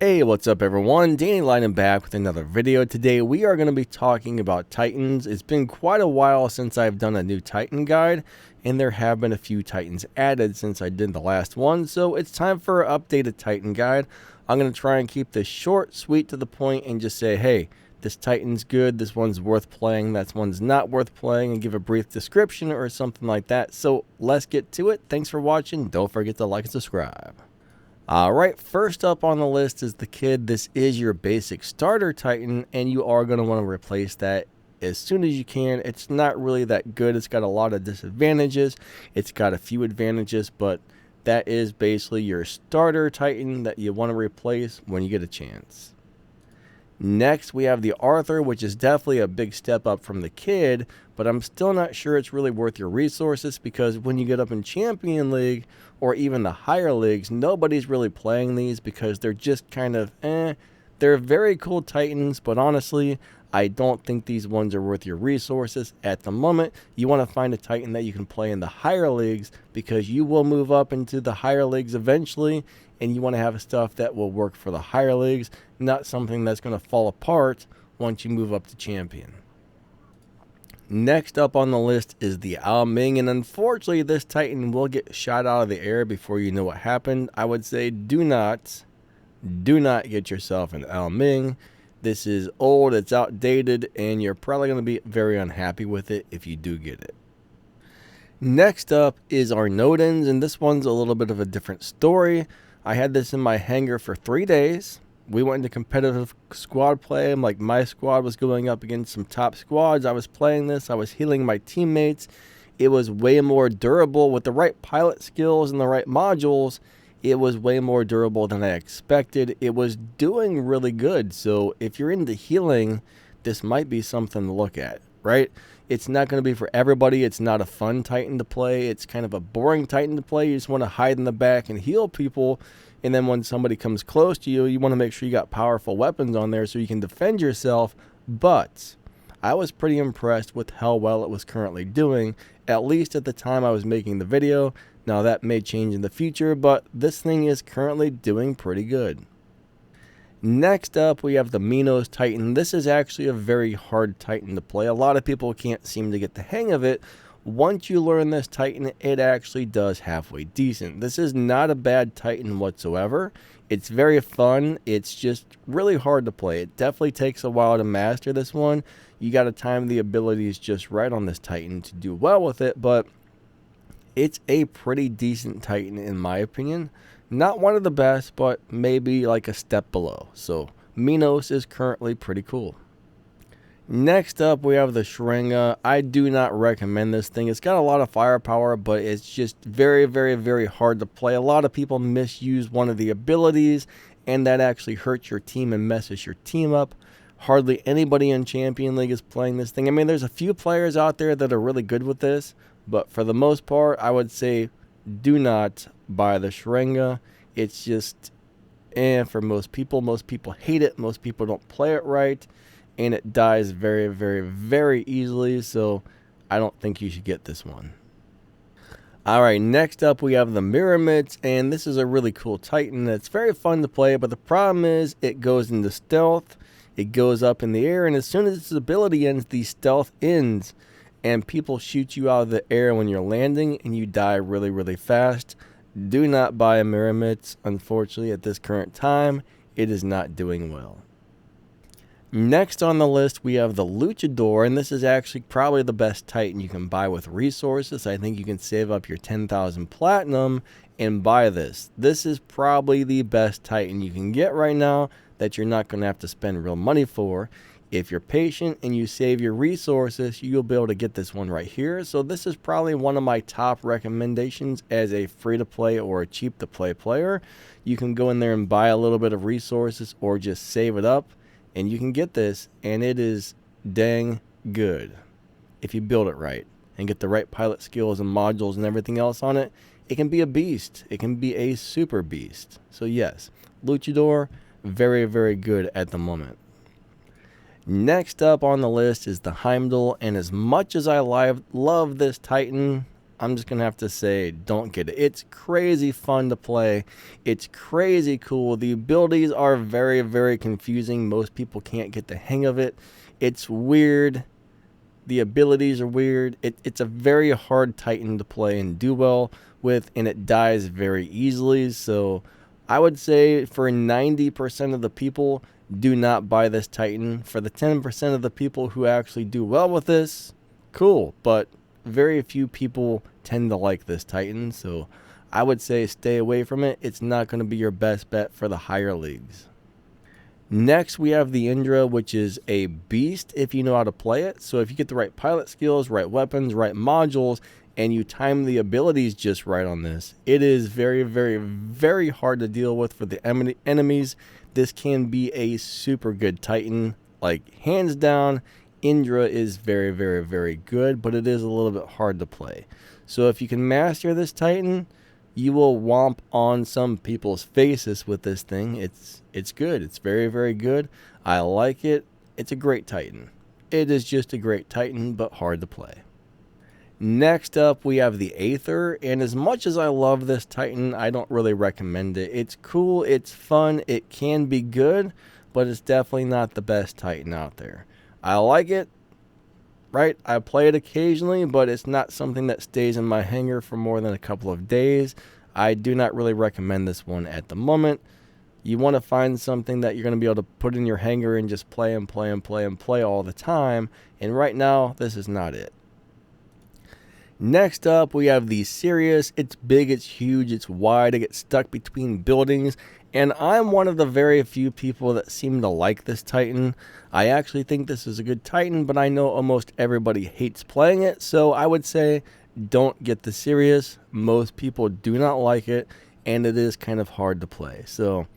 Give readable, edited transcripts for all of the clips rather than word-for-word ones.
Hey, what's up everyone? Danny Lightning back with another video. Today we are going to be talking about Titans. It's been quite a while since I've done a new Titan guide, and there have been a few Titans added since I did the last one, so it's time for an updated Titan guide. I'm going to try and keep this short, sweet, to the point, and just say, hey, this Titan's good, this one's worth playing, that one's not worth playing, and give a brief description or something like that. So let's get to it. Thanks for watching. Don't forget to like and subscribe. Alright, first up on the list is the Kid. This is your basic starter Titan, and you are going to want to replace that as soon as you can. It's not really that good. It's got a lot of disadvantages. It's got a few advantages, but that is basically your starter Titan that you want to replace when you get a chance. Next, we have the Aether, which is definitely a big step up from the Kid, but I'm still not sure it's really worth your resources, because when you get up in Champion League or even the higher leagues, nobody's really playing these because they're just kind of They're very cool Titans, but honestly, I don't think these ones are worth your resources at the moment. You want to find a Titan that you can play in the higher leagues, because you will move up into the higher leagues eventually, and you want to have stuff that will work for the higher leagues, not something that's going to fall apart once you move up to champion. Next up on the list is the Ming, and unfortunately this Titan will get shot out of the air before you know what happened. I would say do not get yourself an Ming. This is old, it's outdated, and you're probably going to be very unhappy with it if you do get it. Next up is our nodens, and this one's a little bit of a different story. I had this in my hangar for 3 days. We went into competitive squad play. Like, my squad was going up against some top squads. I was playing this. I was healing my teammates. It was way more durable with the right pilot skills and the right modules. It was way more durable than I expected. It was doing really good. So if you're into healing, this might be something to look at, right? It's not going to be for everybody. It's not a fun Titan to play. It's kind of a boring Titan to play. You just want to hide in the back and heal people. And then when somebody comes close to you, you want to make sure you got powerful weapons on there so you can defend yourself. But I was pretty impressed with how well it was currently doing, at least at the time I was making the video. Now that may change in the future, but this thing is currently doing pretty good. Next up, we have the Minos Titan. This is actually a very hard Titan to play. A lot of people can't seem to get the hang of it. Once you learn this Titan, it actually does halfway decent. This is not a bad Titan whatsoever. It's very fun. It's just really hard to play. It definitely takes a while to master this one. You got to time the abilities just right on this Titan to do well with it, but it's a pretty decent Titan in my opinion. Not one of the best, but maybe like a step below. So Minos is currently pretty cool. Next up, we have the Sharanga. I do not recommend this thing. It's got a lot of firepower, but it's just very, very, very hard to play. A lot of people misuse one of the abilities, and that actually hurts your team and messes your team up. Hardly anybody in Champion League is playing this thing. I mean, there's a few players out there that are really good with this, but for the most part, I would say do not buy the Sharanga. It's just, for most people hate it. Most people don't play it right, and it dies very, very, very easily, so I don't think you should get this one. Alright, next up we have the murometz, and this is a really cool Titan. It's very fun to play, but the problem is it goes into stealth, it goes up in the air, and as soon as its ability ends, the stealth ends, and people shoot you out of the air when you're landing, and you die really, really fast. Do not buy a murometz. Unfortunately, at this current time, it is not doing well. Next on the list, we have the luchador, and this is actually probably the best Titan you can buy with resources. I think you can save up your 10,000 platinum and buy this. This is probably the best Titan you can get right now that you're not going to have to spend real money for. If you're patient and you save your resources, you'll be able to get this one right here. So this is probably one of my top recommendations as a free-to-play or a cheap-to-play player. You can go in there and buy a little bit of resources or just save it up, and you can get this, and it is dang good if you build it right and get the right pilot skills and modules and everything else on it. It can be a beast. It can be a super beast. So yes, luchador, very, very good at the moment. Next up on the list is the Heimdall, and as much as I love this Titan, I'm just going to have to say don't get it. It's crazy fun to play. It's crazy cool. The abilities are very, very confusing. Most people can't get the hang of it. It's weird. The abilities are weird. It's a very hard Titan to play and do well with, and it dies very easily. So I would say for 90% of the people, do not buy this Titan. For the 10% of the people who actually do well with this, cool. But very few people tend to like this Titan, so I would say stay away from it. It's not going to be your best bet for the higher leagues. Next, we have the Indra, which is a beast if you know how to play it. So if you get the right pilot skills, right weapons, right modules, and you time the abilities just right on this, it is very, very, very hard to deal with for the enemies. This can be a super good Titan, like hands down. Indra is very, very, very good, but it is a little bit hard to play. So if you can master this Titan, you will womp on some people's faces with this thing. It's good. It's very, very good. I like it. It's a great Titan. It is just a great Titan, but hard to play. Next up, we have the Aether, and as much as I love this Titan, I don't really recommend it. It's cool, it's fun, it can be good, but it's definitely not the best Titan out there. I like it, right? I play it occasionally, but it's not something that stays in my hanger for more than a couple of days. I do not really recommend this one at the moment. You want to find something that you're going to be able to put in your hanger and just play and play and play and play all the time, and right now, this is not it. Next up, we have the Sirius. It's big, it's huge, it's wide, it gets stuck between buildings, and I'm one of the very few people that seem to like this Titan. I actually think this is a good Titan, but I know almost everybody hates playing it, so I would say don't get the Sirius. Most people do not like it, and it is kind of hard to play. So,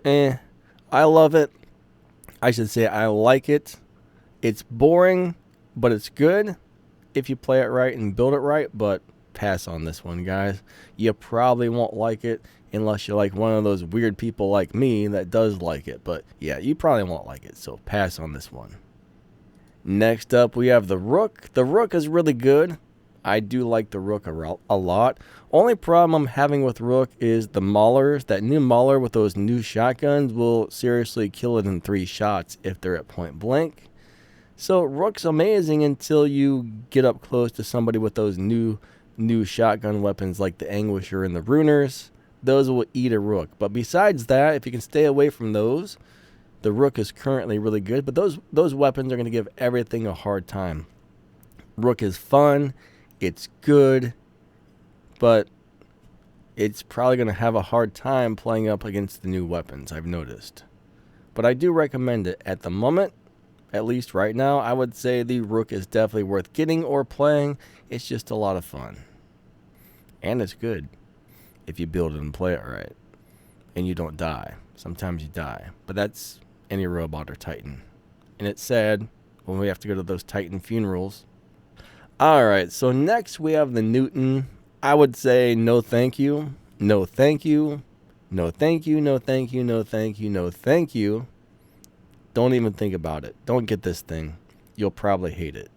I love it. I should say I like it. It's boring, but it's good if you play it right and build it right, but pass on this one, guys. You probably won't like it unless you're like one of those weird people like me that does like it, but yeah, you probably won't like it, so pass on this one. Next up, we have the Rook. The Rook is really good. I do like the Rook a lot. Only problem I'm having with Rook is the maulers. That new mauler with those new shotguns will seriously kill it in 3 shots if they're at point blank. So Rook's amazing until you get up close to somebody with those new shotgun weapons like the Anguisher and the Runers. Those will eat a Rook. But besides that, if you can stay away from those, the Rook is currently really good. But those weapons are going to give everything a hard time. Rook is fun. It's good. But it's probably going to have a hard time playing up against the new weapons, I've noticed. But I do recommend it at the moment. At least right now, I would say the Rook is definitely worth getting or playing. It's just a lot of fun. And it's good if you build it and play it right. And you don't die. Sometimes you die. But that's any robot or Titan. And it's sad when we have to go to those Titan funerals. Alright, so next we have the Newton. I would say no thank you. No thank you. No thank you. No thank you. No thank you. No thank you. Don't even think about it. Don't get this thing. You'll probably hate it.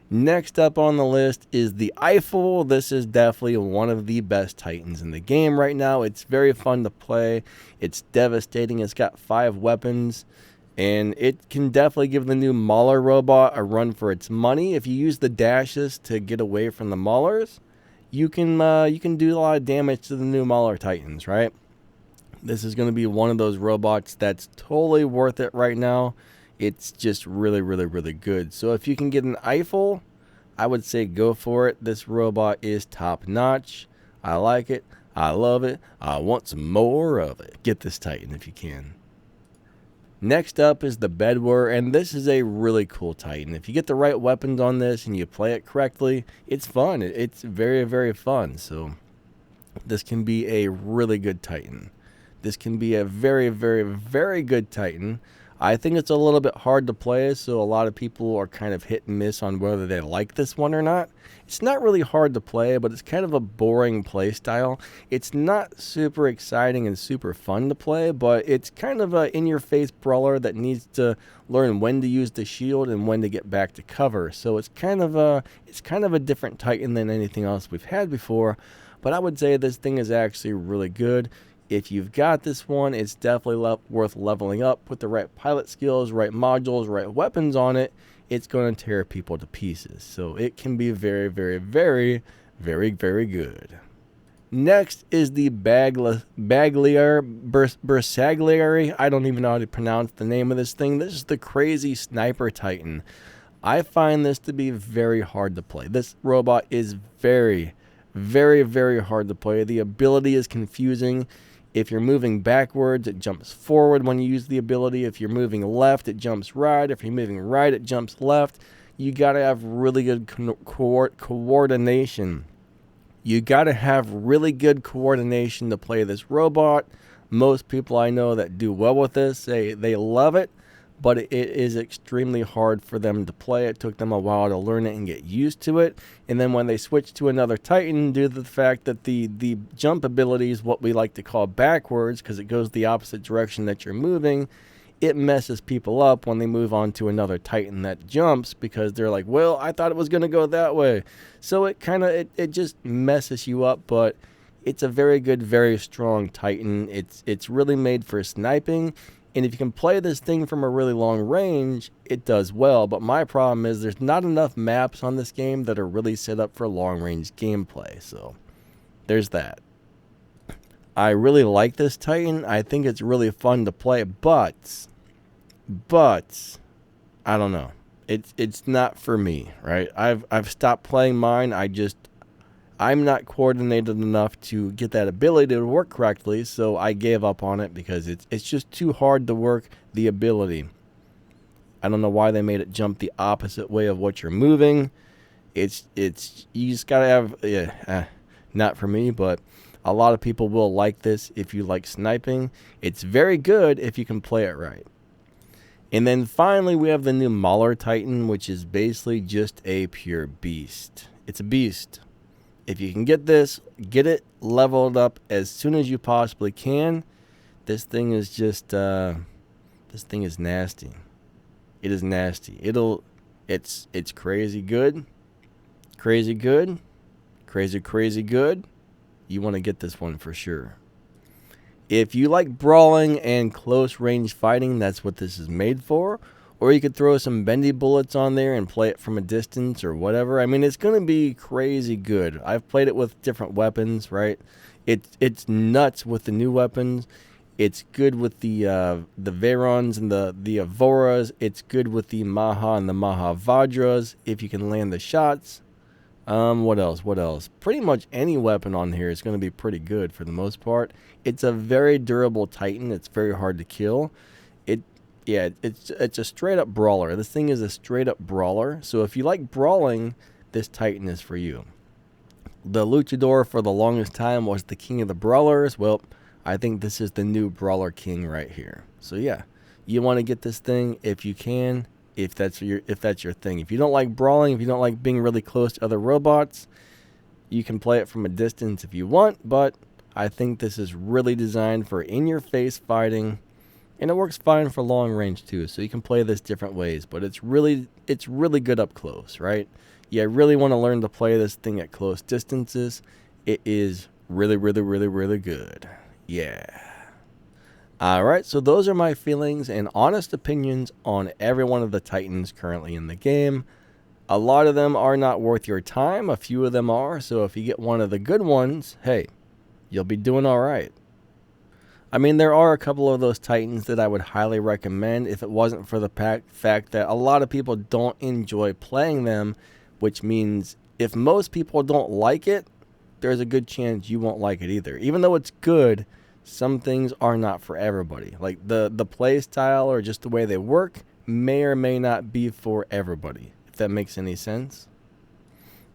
Next up on the list is the Eiffel. This is definitely one of the best Titans in the game right now. It's very fun to play. It's devastating. It's got 5 weapons. And it can definitely give the new Mauler robot a run for its money. If you use the dashes to get away from the Maulers, you can do a lot of damage to the new Mauler Titans, right? This is going to be one of those robots that's totally worth it right now. It's just really, really, really good. So if you can get an Eiffel, I would say go for it. This robot is top notch. I like it. I love it. I want some more of it. Get this Titan if you can. Next up is the Bedwyr, and this is a really cool Titan. If you get the right weapons on this and you play it correctly, it's fun. It's very, very fun. So this can be a really good Titan. This can be a very, very, very good Titan. I think it's a little bit hard to play, so a lot of people are kind of hit and miss on whether they like this one or not. It's not really hard to play, but it's kind of a boring play style. It's not super exciting and super fun to play, but it's kind of a in-your-face brawler that needs to learn when to use the shield and when to get back to cover. So it's kind of a different Titan than anything else we've had before, but I would say this thing is actually really good. If you've got this one, it's definitely worth leveling up with the right pilot skills, right modules, right weapons on it. It's going to tear people to pieces. So it can be very, very, very, very, very good. Next is the bersagliere. I don't even know how to pronounce the name of this thing. This is the crazy sniper Titan. I find this to be very hard to play. This robot is very, very, very hard to play. The ability is confusing. If you're moving backwards, it jumps forward when you use the ability. If you're moving left, it jumps right. If you're moving right, it jumps left. You got to have really good coordination. You got to have really good coordination to play this robot. Most people I know that do well with this say they love it, but it is extremely hard for them to play. It took them a while to learn it and get used to it. And then when they switch to another Titan, due to the fact that the jump ability is what we like to call backwards, because it goes the opposite direction that you're moving, it messes people up when they move on to another Titan that jumps, because they're like, well, I thought it was going to go that way. So it kind of, it just messes you up, but it's a very good, very strong Titan. It's really made for sniping. And if you can play this thing from a really long range, it does well. But my problem is there's not enough maps on this game that are really set up for long range gameplay. So there's that. I really like this Titan. I think it's really fun to play, but I don't know. It's not for me, right? I've stopped playing mine. I'm not coordinated enough to get that ability to work correctly, so I gave up on it because it's just too hard to work the ability. I don't know why they made it jump the opposite way of what you're moving. It's you just gotta have not for me, but a lot of people will like this if you like sniping. It's very good if you can play it right. And then finally we have the new Mauler Titan, which is basically just a pure beast. It's a beast. If you can get this, get it leveled up as soon as you possibly can. This thing is just, this thing is nasty. It is nasty. It's crazy good. Crazy good. Crazy good. You want to get this one for sure. If you like brawling and close range fighting, that's what this is made for. Or you could throw some bendy bullets on there and play it from a distance or whatever. I mean, it's going to be crazy good. I've played it with different weapons, right? It's nuts with the new weapons. It's good with the Vayrons and the Avoras. It's good with the Maha and the Mahavajras if you can land the shots. What else? Pretty much any weapon on here is going to be pretty good for the most part. It's a very durable Titan. It's very hard to kill. Yeah, it's a straight up brawler. This thing is a straight up brawler. So if you like brawling, this Titan is for you. The luchador for the longest time was the king of the brawlers. Well, I think this is the new brawler king right here. So yeah, you want to get this thing if you can, if that's your thing. If you don't like brawling, if you don't like being really close to other robots, you can play it from a distance if you want, but I think this is really designed for in-your-face fighting. And it works fine for long range too, so you can play this different ways. But it's really good up close, right? You really want to learn to play this thing at close distances. It is really good. Yeah. Alright, so those are my feelings and honest opinions on every one of the Titans currently in the game. A lot of them are not worth your time. A few of them are, so if you get one of the good ones, hey, you'll be doing alright. I mean, there are a couple of those Titans that I would highly recommend if it wasn't for the fact that a lot of people don't enjoy playing them, which means if most people don't like it, there's a good chance you won't like it either. Even though it's good, some things are not for everybody. Like the play style or just the way they work may or may not be for everybody, if that makes any sense.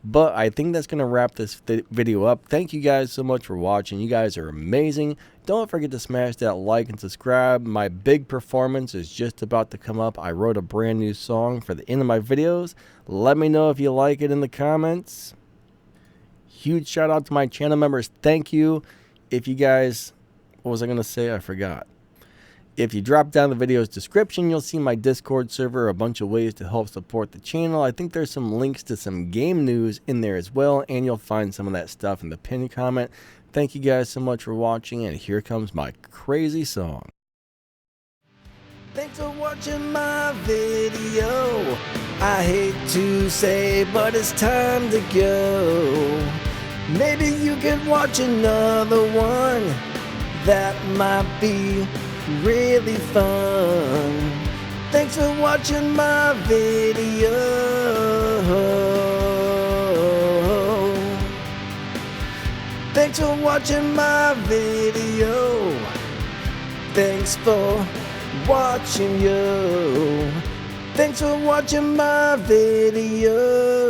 But I think that's going to wrap this video up. Thank you guys so much for watching. You guys are amazing. Don't forget to smash that like and subscribe. My big performance is just about to come up. I wrote a brand new song for the end of my videos. Let me know if you like it in the comments. Huge shout out to my channel members. Thank you. If you guys, what was I going to say? I forgot. If you drop down the video's description, you'll see my Discord server, a bunch of ways to help support the channel. I think there's some links to some game news in there as well, and you'll find some of that stuff in the pinned comment. Thank you guys so much for watching, and here comes my crazy song. Thanks for watching my video. I hate to say, but it's time to go. Maybe you could watch another one. That might be really fun. Thanks for watching my video. Thanks for watching my video. Thanks for watching you. Thanks for watching my video.